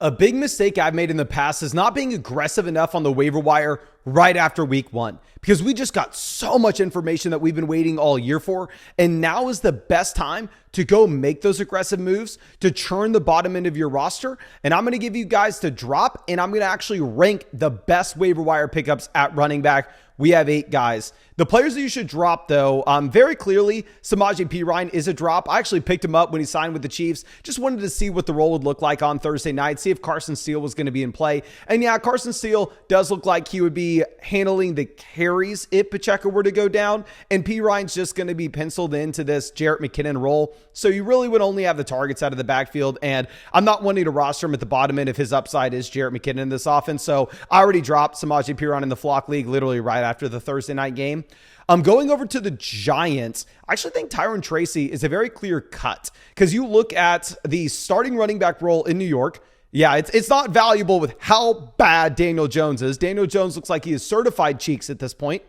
A big mistake I've made in the past is not being aggressive enough on the waiver wire right after week 1, because we just got so much information that we've been waiting all year for. And now is the best time to go make those aggressive moves to churn the bottom end of your roster. And I'm going to give you guys to drop, and I'm going to actually rank the best waiver wire pickups at running back. We have 8 guys. The players that you should drop, though, very clearly, Samaje Perine is a drop. I actually picked him up when he signed with the Chiefs. Just wanted to see what the role would look like on Thursday night, see if Carson Steele was going to be in play. And yeah, Carson Steele does look like he would be handling the carries if Pacheco were to go down. And Perine's just going to be penciled into this Jalil McKinnon role. So you really would only have the targets out of the backfield. And I'm not wanting to roster him at the bottom end if his upside is Jalil McKinnon in this offense. So I already dropped Samaje Perine in the Flock League literally right after the Thursday night game. I'm going over to the Giants. I actually think Tyron Tracy is a very clear cut, because you look at the starting running back role in New York. Yeah, it's not valuable with how bad Daniel Jones is. Daniel Jones looks like he is certified cheeks at this point.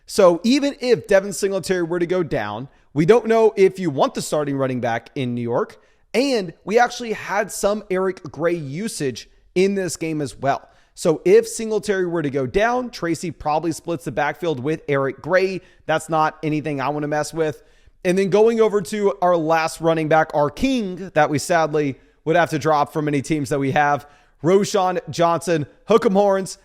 So even if Devin Singletary were to go down, we don't know if you want the starting running back in New York. And we actually had some Eric Gray usage in this game as well. So if Singletary were to go down, Tracy probably splits the backfield with Eric Gray. That's not anything I want to mess with. And then going over to our last running back, our king, that we sadly would have to drop from many teams that we have, Roschon Johnson, hook 'em horns.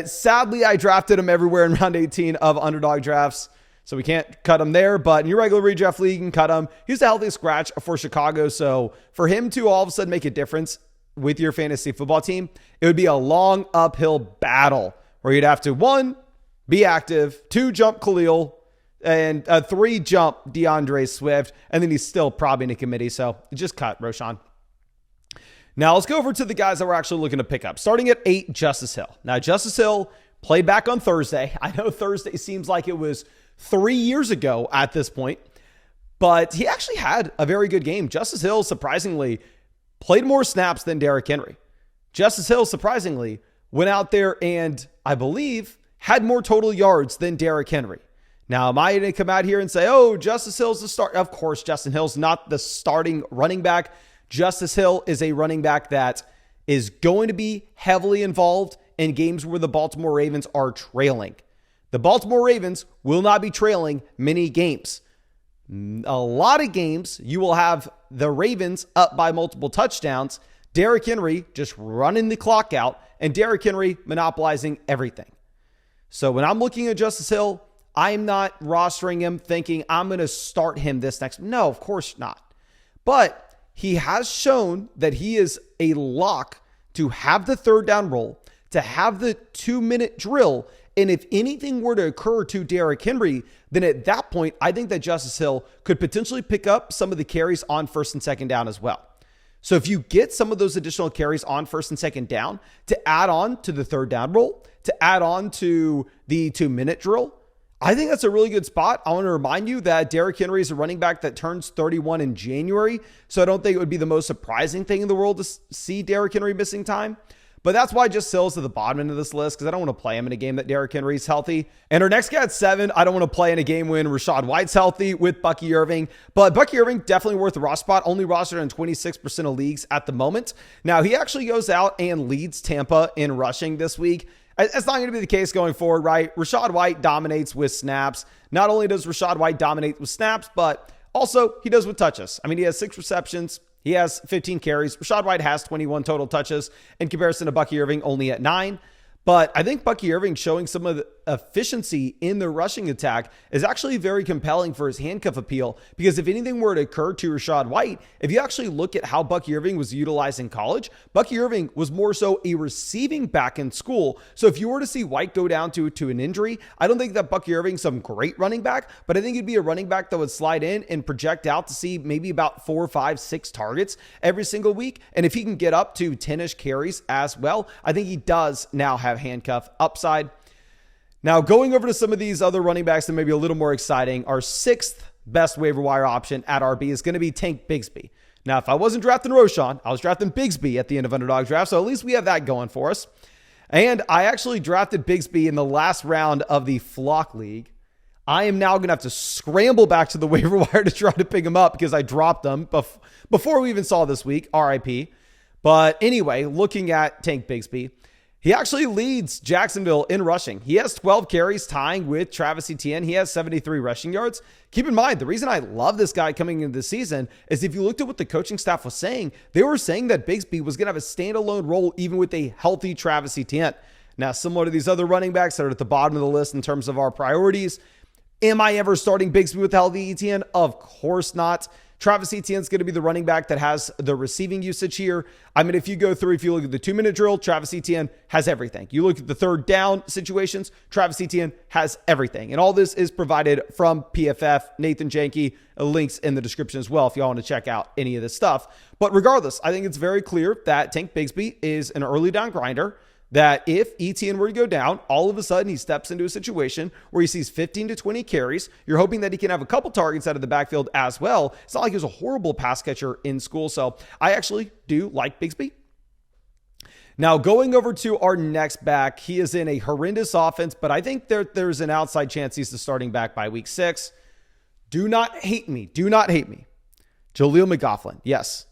Sadly, I drafted him everywhere in round 18 of Underdog drafts, so we can't cut him there. But in your regular redraft league, you can cut him. He's a healthy scratch for Chicago. So for him to all of a sudden make a difference with your fantasy football team, it would be a long uphill battle where you'd have to 1, be active, 2, jump Khalil, and 3, jump DeAndre Swift, and then he's still probably in a committee. So just cut Roschon. Now let's go over to the guys that we're actually looking to pick up. Starting at 8, Justice Hill. Now Justice Hill played back on Thursday. I know Thursday seems like it was 3 years ago at this point, but he actually had a very good game. Justice Hill, surprisingly, played more snaps than Derrick Henry. Justice Hill, surprisingly, went out there and, I believe, had more total yards than Derrick Henry. Now, am I going to come out here and say, oh, Justice Hill's the start? Of course, Justin Hill's not the starting running back. Justice Hill is a running back that is going to be heavily involved in games where the Baltimore Ravens are trailing. The Baltimore Ravens will not be trailing many games. A lot of games, you will have the Ravens up by multiple touchdowns, Derrick Henry just running the clock out, and Derrick Henry monopolizing everything. So when I'm looking at Justice Hill, I'm not rostering him thinking I'm going to start him this next. No, of course not. But he has shown that he is a lock to have the third down roll, to have the 2-minute drill. And if anything were to occur to Derrick Henry, then at that point, I think that Justice Hill could potentially pick up some of the carries on first and second down as well. So if you get some of those additional carries on first and second down to add on to the third down roll, to add on to the 2-minute drill, I think that's a really good spot. I want to remind you that Derrick Henry is a running back that turns 31 in January. So I don't think it would be the most surprising thing in the world to see Derrick Henry missing time. But that's why Justice Hill's at the bottom end of this list, because I don't want to play him in a game that Derrick Henry's healthy. And our next guy at 7, I don't want to play in a game when Rachaad White's healthy with Bucky Irving. But Bucky Irving, definitely worth the roster spot, only rostered in 26% of leagues at the moment. Now, he actually goes out and leads Tampa in rushing this week. It's not going to be the case going forward, right? Rachaad White dominates with snaps. Not only does Rachaad White dominate with snaps, but also he does with touches. I mean, he has 6 receptions. He has 15 carries. Rachaad White has 21 total touches in comparison to Bucky Irving only at 9. But I think Bucky Irving showing some of the efficiency in the rushing attack is actually very compelling for his handcuff appeal, because if anything were to occur to Rachaad White, if you actually look at how Bucky Irving was utilized in college, Bucky Irving was more so a receiving back in school. So if you were to see White go down to an injury, I don't think that Bucky Irving's some great running back, but I think it'd be a running back that would slide in and project out to see maybe about 4, 5, 6 targets every single week. And if he can get up to 10-ish carries as well, I think he does now have handcuff upside. Now, going over to some of these other running backs that may be a little more exciting, our 6th best waiver wire option at RB is going to be Tank Bigsby. Now, if I wasn't drafting Roschon, I was drafting Bigsby at the end of Underdog Draft, so at least we have that going for us. And I actually drafted Bigsby in the last round of the Flock League. I am now going to have to scramble back to the waiver wire to try to pick him up because I dropped them before we even saw this week, RIP. But anyway, looking at Tank Bigsby, he actually leads Jacksonville in rushing. He has 12 carries, tying with Travis Etienne. He has 73 rushing yards. Keep in mind, the reason I love this guy coming into the season is if you looked at what the coaching staff was saying, they were saying that Bigsby was going to have a standalone role even with a healthy Travis Etienne. Now, similar to these other running backs that are at the bottom of the list in terms of our priorities, am I ever starting Bigsby with healthy Etienne? Of course not. Travis Etienne's going to be the running back that has the receiving usage here. I mean, if you go through, if you look at the 2-minute drill, Travis Etienne has everything. You look at the third down situations, Travis Etienne has everything. And all this is provided from PFF, Nathan Janke, links in the description as well if y'all want to check out any of this stuff. But regardless, I think it's very clear that Tank Bigsby is an early down grinder, that if Etienne were to go down, all of a sudden he steps into a situation where he sees 15 to 20 carries. You're hoping that he can have a couple targets out of the backfield as well. It's not like he was a horrible pass catcher in school. So I actually do like Bigsby. Now going over to our next back, he is in a horrendous offense, but I think there's an outside chance he's the starting back by week 6. Do not hate me. Do not hate me. Jalil McKinnon. Yes.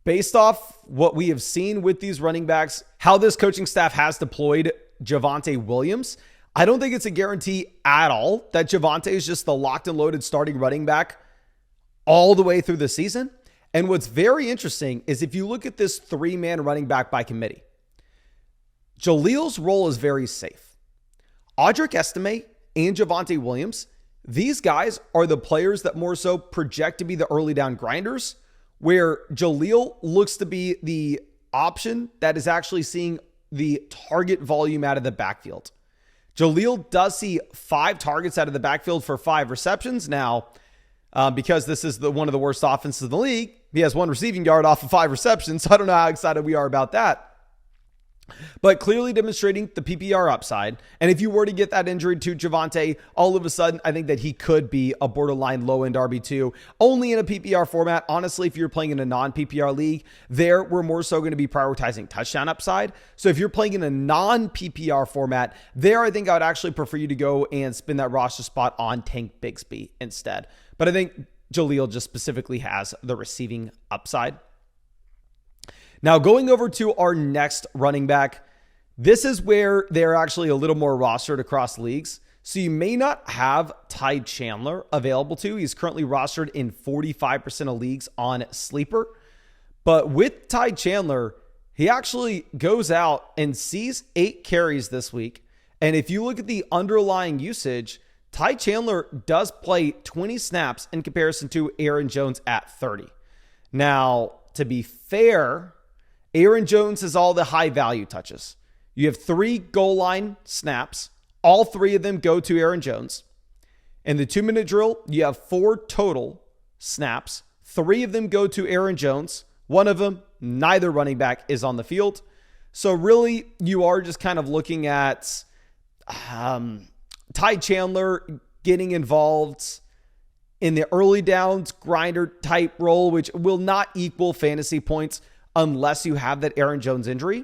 Based off what we have seen with these running backs, how this coaching staff has deployed Javonte Williams, I don't think it's a guarantee at all that Javonte is just the locked and loaded starting running back all the way through the season. And what's very interesting is if you look at this 3-man running back by committee, Jalil's role is very safe. Audric Estime and Javonte Williams, these guys are the players that more so project to be the early down grinders, where Jalil looks to be the option that is actually seeing the target volume out of the backfield. Jalil does see 5 targets out of the backfield for 5 receptions. Now, because this is one of the worst offenses in the league, he has 1 receiving yard off of 5 receptions. So I don't know how excited we are about that. But clearly demonstrating the PPR upside. And if you were to get that injury to Javonte, all of a sudden, I think that he could be a borderline low-end RB2, only in a PPR format. Honestly, if you're playing in a non-PPR league, there we're more so going to be prioritizing touchdown upside. So if you're playing in a non-PPR format, there I think I would actually prefer you to go and spin that roster spot on Tank Bigsby instead. But I think Jalil just specifically has the receiving upside. Now, going over to our next running back, this is where they're actually a little more rostered across leagues. So you may not have Ty Chandler available to. He's currently rostered in 45% of leagues on Sleeper. But with Ty Chandler, he actually goes out and sees 8 carries this week. And if you look at the underlying usage, Ty Chandler does play 20 snaps in comparison to Aaron Jones at 30. Now, to be fair, Aaron Jones has all the high value touches. You have 3 goal line snaps. All 3 of them go to Aaron Jones. In the 2-minute drill, you have 4 total snaps. 3 of them go to Aaron Jones. 1 of them, neither running back is on the field. So really, you are just kind of looking at Ty Chandler getting involved in the early downs grinder type role, which will not equal fantasy points unless you have that Aaron Jones injury.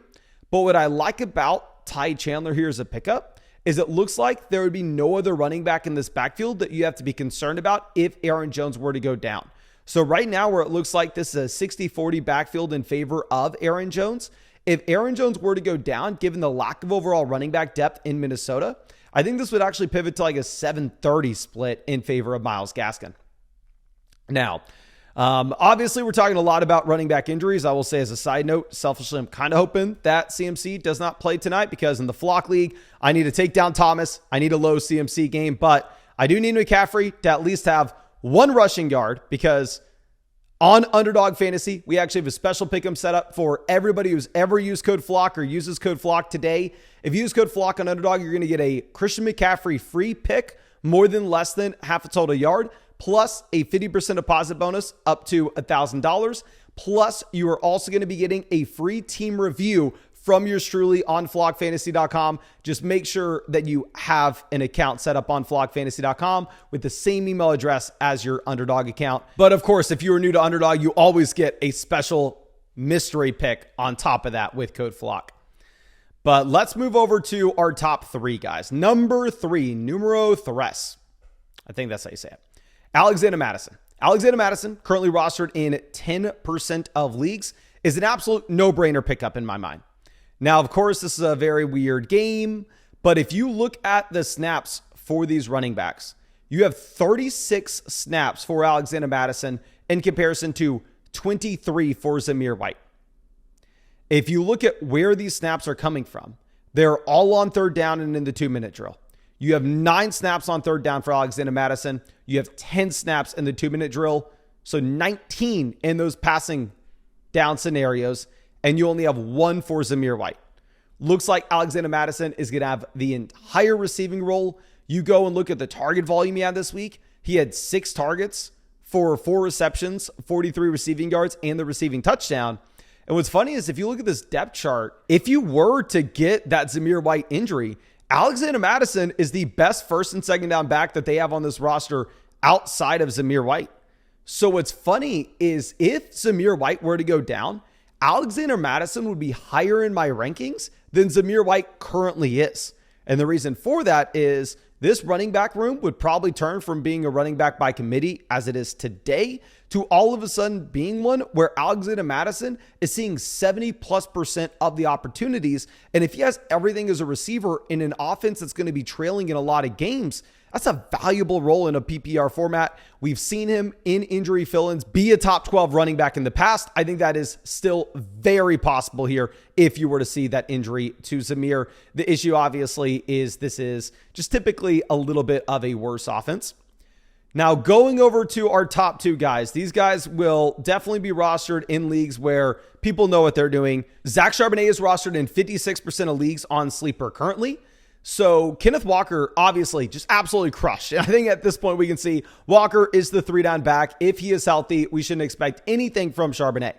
But what I like about Ty Chandler here as a pickup is it looks like there would be no other running back in this backfield that you have to be concerned about if Aaron Jones were to go down. So right now where it looks like this is a 60-40 backfield in favor of Aaron Jones, if Aaron Jones were to go down, given the lack of overall running back depth in Minnesota, I think this would actually pivot to like a 7-30 split in favor of Myles Gaskin. Now, obviously, we're talking a lot about running back injuries. I will say as a side note, selfishly, I'm kind of hoping that CMC does not play tonight because in the Flock League, I need to take down Thomas. I need a low CMC game, but I do need McCaffrey to at least have 1 rushing yard because on Underdog Fantasy, we actually have a special pick'em set up for everybody who's ever used code Flock or uses code Flock today. If you use code Flock on Underdog, you're going to get a Christian McCaffrey free pick, more than less than half a total yard, plus a 50% deposit bonus up to $1,000. Plus, you are also going to be getting a free team review from yours truly on flockfantasy.com. Just make sure that you have an account set up on flockfantasy.com with the same email address as your Underdog account. But of course, if you are new to Underdog, you always get a special mystery pick on top of that with code Flock. But let's move over to our top 3 guys. Number 3, numero 3. I think that's how you say it. Alexander Madison. Alexander Madison, currently rostered in 10% of leagues. is an absolute no-brainer pickup in my mind. Now, of course, this is a very weird game, but if you look at the snaps for these running backs, you have 36 snaps for Alexander Madison in comparison to 23 for Zamir White. If you look at where these snaps are coming from, they're all on third down and in the 2-minute drill. You have 9 snaps on third down for Alexander Madison. You have 10 snaps in the 2-minute drill. So 19 in those passing down scenarios. And you only have 1 for Zamir White. Looks like Alexander Madison is going to have the entire receiving role. You go and look at the target volume he had this week. He had 6 targets for 4 receptions, 43 receiving yards, and the receiving touchdown. And what's funny is if you look at this depth chart, if you were to get that Zamir White injury, Alexander Madison is the best first and second down back that they have on this roster outside of Zamir White. So what's funny is if Zamir White were to go down, Alexander Madison would be higher in my rankings than Zamir White currently is. And the reason for that is this running back room would probably turn from being a running back by committee as it is today to all of a sudden being one where Alexander Madison is seeing 70+% of the opportunities. And if he has everything as a receiver in an offense that's going to be trailing in a lot of games, that's a valuable role in a PPR format. We've seen him in injury fill-ins be a top 12 running back in the past. I think that is still very possible here if you were to see that injury to Zamir. The issue obviously is this is just typically a little bit of a worse offense. Now, going over to our top 2 guys, these guys will definitely be rostered in leagues where people know what they're doing. Zack Shanet is rostered in 56% of leagues on Sleeper currently. So Kenneth Walker, obviously, just absolutely crushed. And I think at this point we can see Walker is the 3-down back. If he is healthy, we shouldn't expect anything from Charbonnet.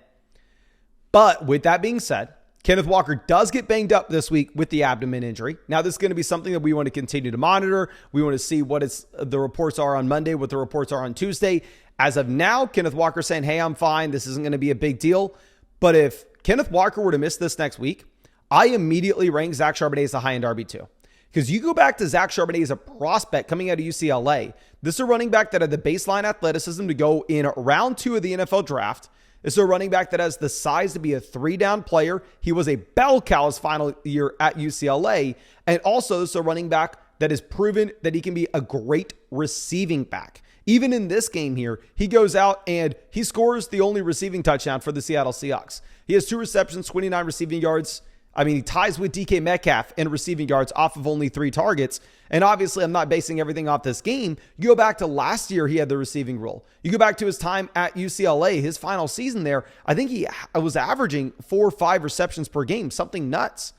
But with that being said, Kenneth Walker does get banged up this week with the abdomen injury. Now, this is going to be something that we want to continue to monitor. We want to see what the reports are on Monday, what the reports are on Tuesday. As of now, Kenneth Walker saying, hey, I'm fine. This isn't going to be a big deal. But if Kenneth Walker were to miss this next week, I immediately rank Zack Shanet as a high-end RB2. Because you go back to Zack Shanet as a prospect coming out of UCLA. This is a running back that had the baseline athleticism to go in round 2 of the NFL draft. This is a running back that has the size to be a 3-down player. He was a bell cow his final year at UCLA. And also, this is a running back that has proven that he can be a great receiving back. Even in this game here, he goes out and he scores the only receiving touchdown for the Seattle Seahawks. He has 2 receptions, 29 receiving yards. I mean, he ties with DK Metcalf in receiving yards off of only 3 targets. And obviously, I'm not basing everything off this game. You go back to last year, he had the receiving role. You go back to his time at UCLA, his final season there, I think he was averaging 4 or 5 receptions per game, something nuts.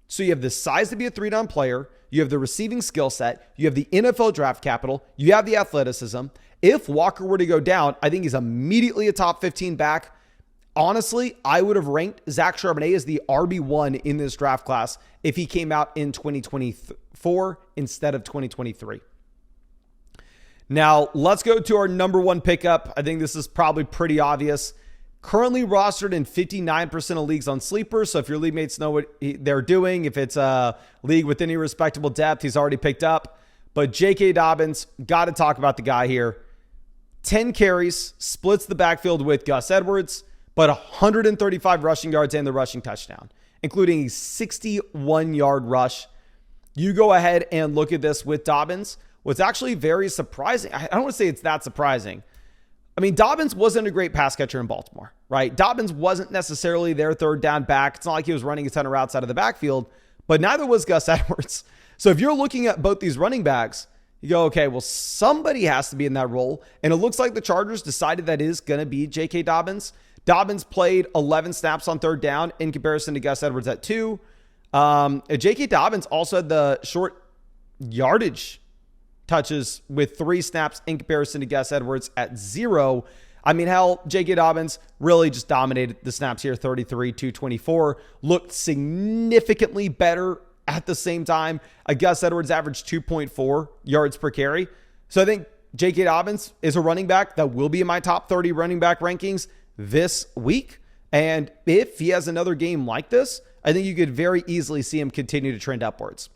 So you have the size to be a 3-down player. You have the receiving skill set. You have the NFL draft capital. You have the athleticism. If Walker were to go down, I think he's immediately a top 15 back. Honestly, I would have ranked Zack Shanet as the RB1 in this draft class if he came out in 2024 instead of 2023. Now, let's go to our number 1 pickup. I think this is probably pretty obvious. Currently rostered in 59% of leagues on Sleeper. So if your league mates know what they're doing, if it's a league with any respectable depth, he's already picked up. But J.K. Dobbins, got to talk about the guy here. 10 carries, splits the backfield with Gus Edwards, but 135 rushing yards and the rushing touchdown, including a 61-yard rush. You go ahead and look at this with Dobbins. What's actually very surprising, I don't want to say it's that surprising. I mean, Dobbins wasn't a great pass catcher in Baltimore, right? Dobbins wasn't necessarily their 3rd-down back. It's not like he was running a ton of routes out of the backfield, but neither was Gus Edwards. So if you're looking at both these running backs, you go, okay, well, somebody has to be in that role. And it looks like the Chargers decided that is going to be J.K. Dobbins. Dobbins played 11 snaps on 3rd down in comparison to Gus Edwards at 2. J.K. Dobbins also had the short yardage touches with 3 snaps in comparison to Gus Edwards at 0. I mean, hell, J.K. Dobbins really just dominated the snaps here, 33 to 24. Looked significantly better at the same time. Gus Edwards averaged 2.4 yards per carry. So I think J.K. Dobbins is a running back that will be in my top 30 running back rankings this week. And if he has another game like this, I think you could very easily see him continue to trend upwards.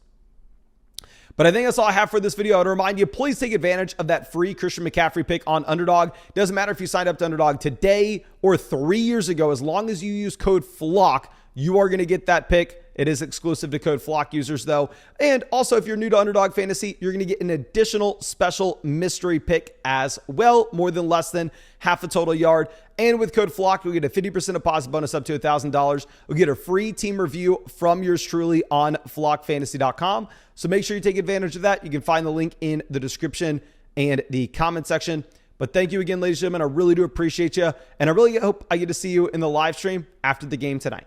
But I think that's all I have for this video. I want to remind you, please take advantage of that free Christian McCaffrey pick on Underdog. Doesn't matter if you signed up to Underdog today or 3 years ago. As long as you use code FLOCK, you are going to get that pick. It is exclusive to code FLOCK users, though. And also, if you're new to Underdog Fantasy, you're going to get an additional special mystery pick as well, more than less than half a total yard. And with code FLOCK, you'll get a 50% deposit bonus up to $1,000. You'll get a free team review from yours truly on flockfantasy.com. So make sure you take advantage of that. You can find the link in the description and the comment section. But thank you again, ladies and gentlemen. I really do appreciate you. And I really hope I get to see you in the live stream after the game tonight.